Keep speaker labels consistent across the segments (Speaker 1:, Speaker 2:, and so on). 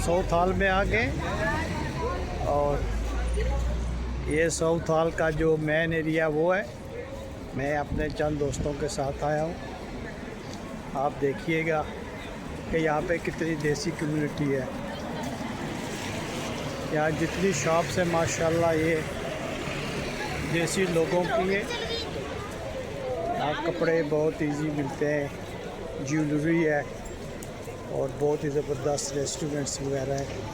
Speaker 1: South hall में आ गए और ये साउथ हॉल का जो मेन एरिया वो है। मैं अपने चंद दोस्तों के साथ आया हूँ। आप देखिएगा कि यहाँ पे कितनी देसी कम्युनिटी है। यहाँ जितनी शॉप्स है माशाल्लाह ये देसी लोगों की है। यहाँ कपड़े बहुत इजी मिलते हैं, ज्वेलरी है और बहुत ही ज़बरदस्त रेस्टोरेंट्स वगैरह हैं।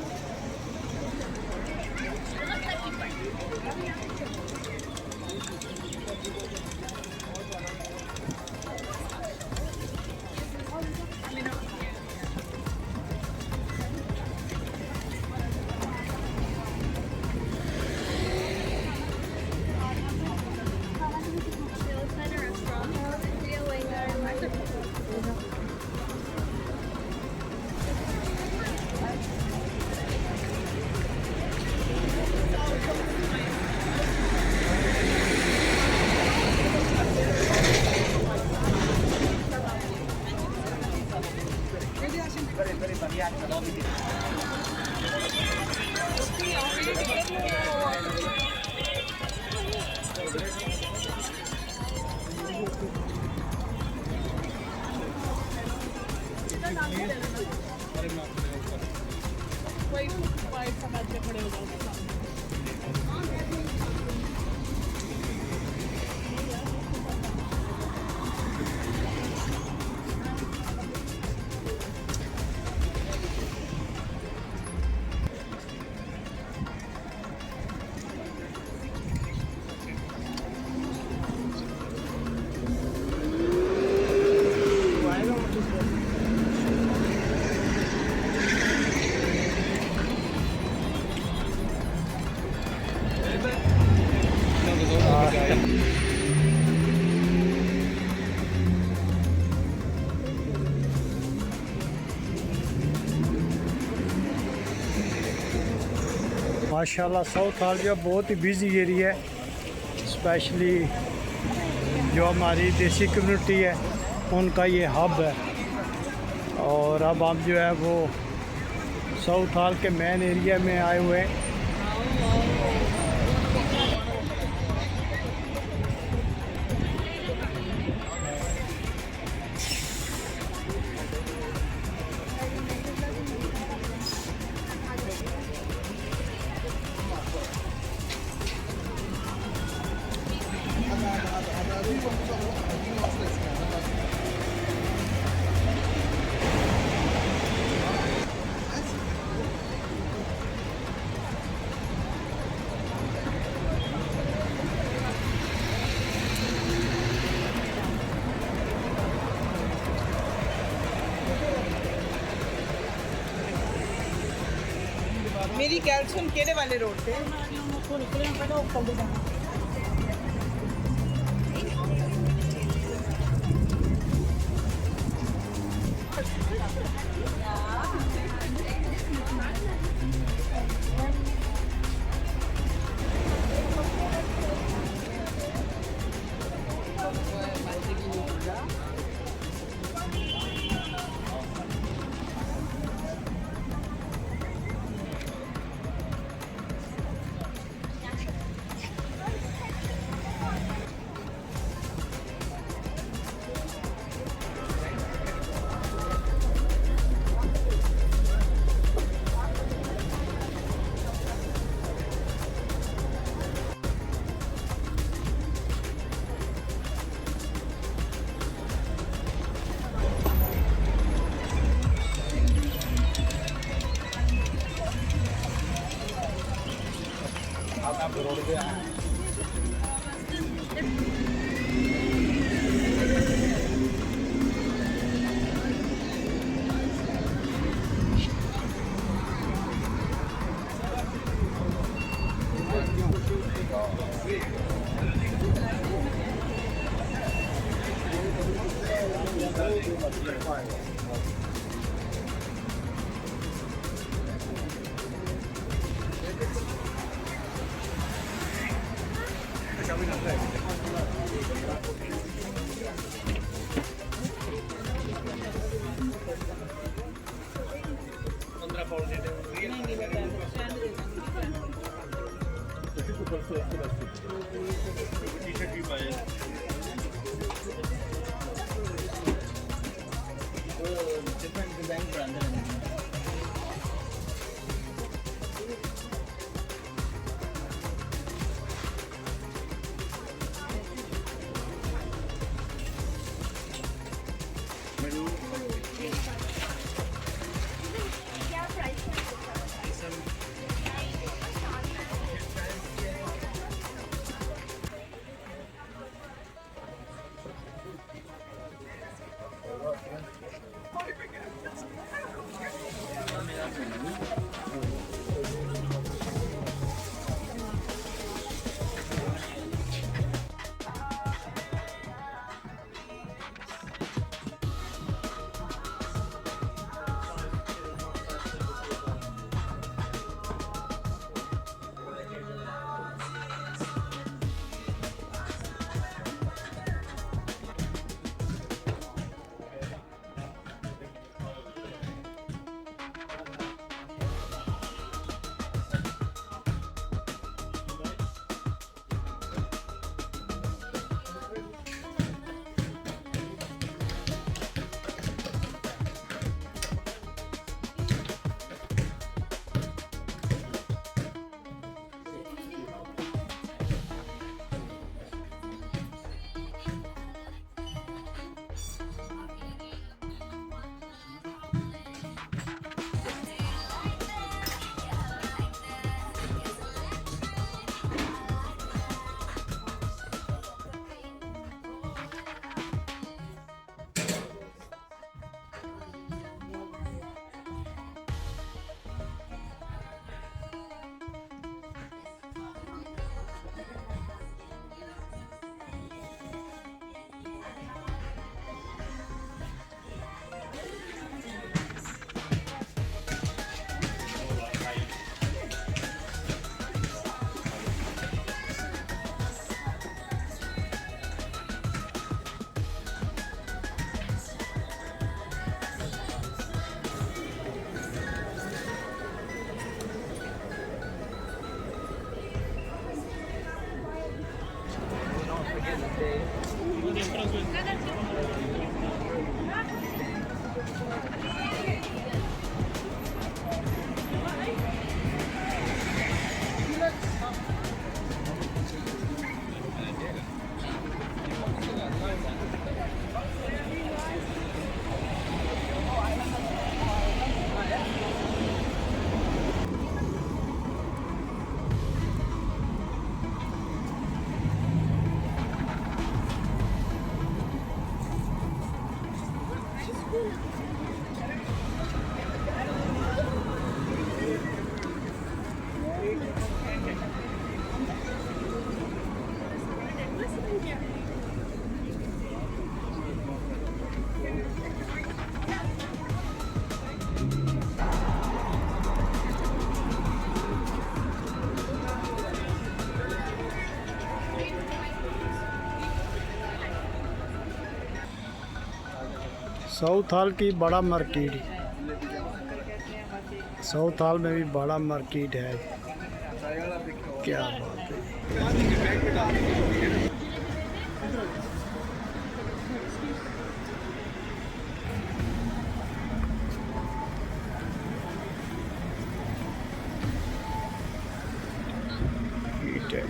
Speaker 1: माशाल्लाह साउथ हॉल जो बहुत ही बिजी एरिया है। स्पेशली जो हमारी देसी कम्युनिटी है उनका ये हब है। और अब हम जो है वो साउथ हॉल के मेन एरिया में आए हुए हैं।
Speaker 2: मेरी गल सुन केड़े वाले रोड पे
Speaker 1: रोड पे आए।
Speaker 3: $15 दे
Speaker 1: साउथ हॉल की बड़ा मार्केट, साउथ हॉल में भी बड़ा मार्केट है। क्या बात है। ईट है।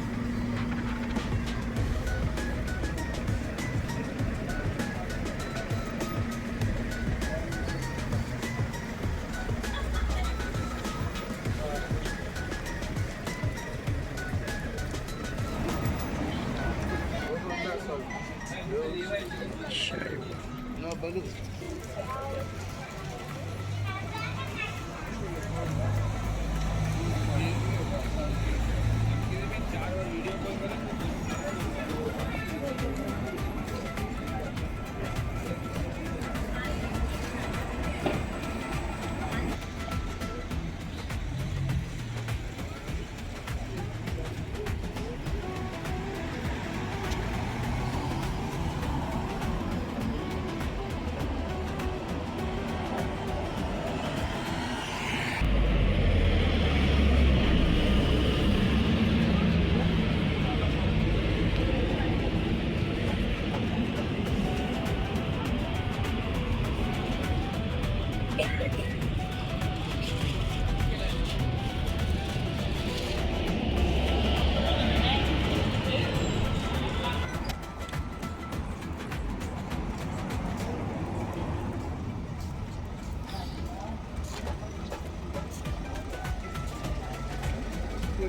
Speaker 3: He's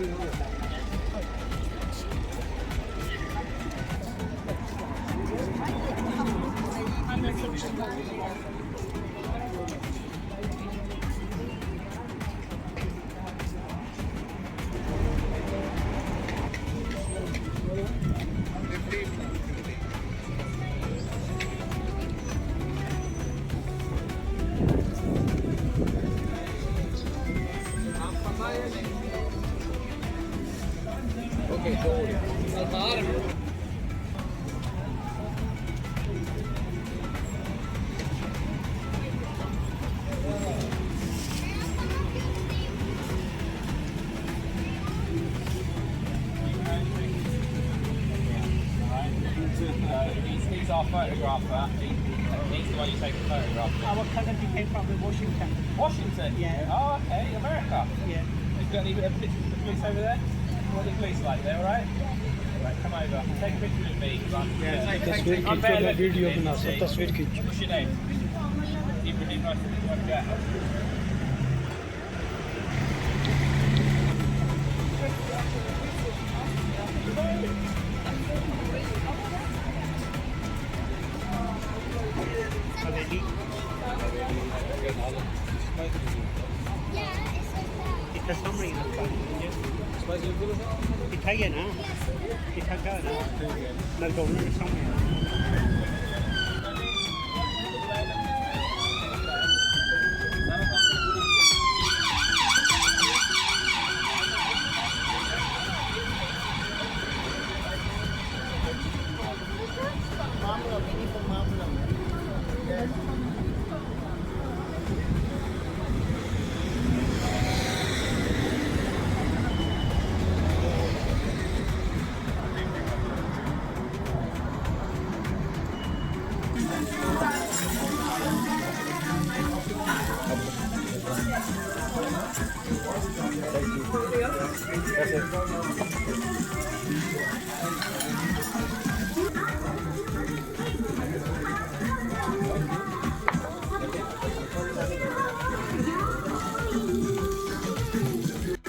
Speaker 3: our photographer. He's the one you take a photograph of.
Speaker 2: Our cousin came from Washington.
Speaker 3: Washington?
Speaker 2: Yeah.
Speaker 3: Oh, okay. America.
Speaker 2: Yeah.
Speaker 3: You've got any pictures of the police over there? What are the police like? They all right? Right, come over. Take a picture with me.
Speaker 1: तस्वीर खींचो, मैं video बना सकता, तस्वीर खींचो।
Speaker 3: What's your name? Ibrahim, nice to meet you.
Speaker 4: Kita sama yang depan. Kita ya na. Kita kan na. Nagawin na sama ya.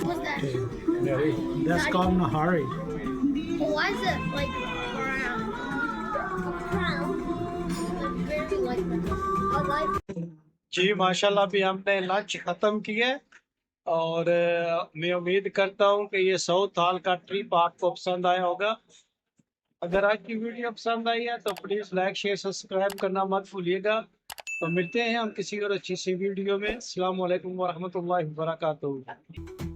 Speaker 5: What's that?
Speaker 1: That's called Nahari.
Speaker 5: Why is it like brown? Brown? Like very like I like
Speaker 1: जी माशाल्लाह अभी हमने lunch ख़त्म किया और मैं उम्मीद करता हूँ कि ये साउथ हॉल का ट्रिप आपको पसंद आया होगा। अगर आज की वीडियो पसंद आई है तो प्लीज़ लाइक शेयर सब्सक्राइब करना मत भूलिएगा। तो मिलते हैं हम किसी और अच्छी सी वीडियो में। अस्सलाम वालेकुम वरहमतुल्लाहि वबरकातुहू।